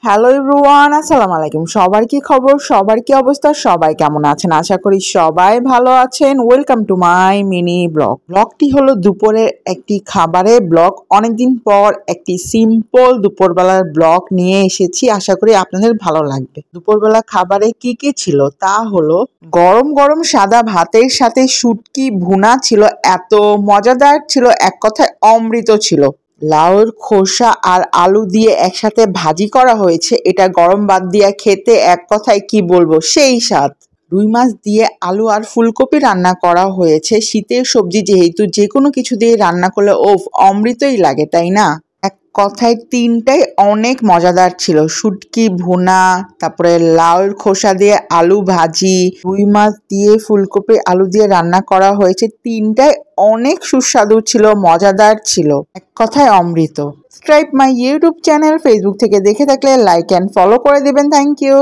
Hello everyone, আসসালামু আলাইকুম। সবার কি খবর, সবার কি অবস্থা, সবাই কেমন আছেন? আশা করি সবাই ভালো আছেন। ওয়েলকাম টু মাই মিনি ব্লগটি হলো দুপুরের একটি খাবারের ব্লগ। অনেকদিন পর একটি সিম্পল দুপুরবেলার ব্লগ নিয়ে এসেছি। আশা করি আপনাদের ভালো লাগবে। দুপুরবেলা খাবারে কি কি ছিল তা হলো গরম গরম সাদা ভাতের সাথে শুটকি ভুনা ছিল, এত মজাদার ছিল, এক কথায় অমৃত ছিল। লাউর খোসা আর আলু দিয়ে একসাথে ভাজি করা হয়েছে, এটা গরম ভাত দিয়ে খেতে এক কথায় কি বলবো, সেই স্বাদ। রুই মাছ দিয়ে আলু আর ফুলকপি রান্না করা হয়েছে। শীতের সবজি যেহেতু যে কোনো কিছু দিয়ে রান্না করলে ওফ, অমৃতই লাগে, তাই না? এক কথায় তিনটাই অনেক মজাদার ছিল। শুটকি ভুনা, তারপরে লাউর খোসা দিয়ে আলু ভাজি, রুই মাছ দিয়ে ফুলকপি আলু দিয়ে রান্না করা হয়েছে। তিনটাই অনেক সুস্বাদু ছিল, মজাদার ছিল, এক কথায় অমৃত। Subscribe my YouTube channel. Facebook থেকে দেখে থাকলে লাইক অ্যান্ড ফলো করে দেবেন। Thank you.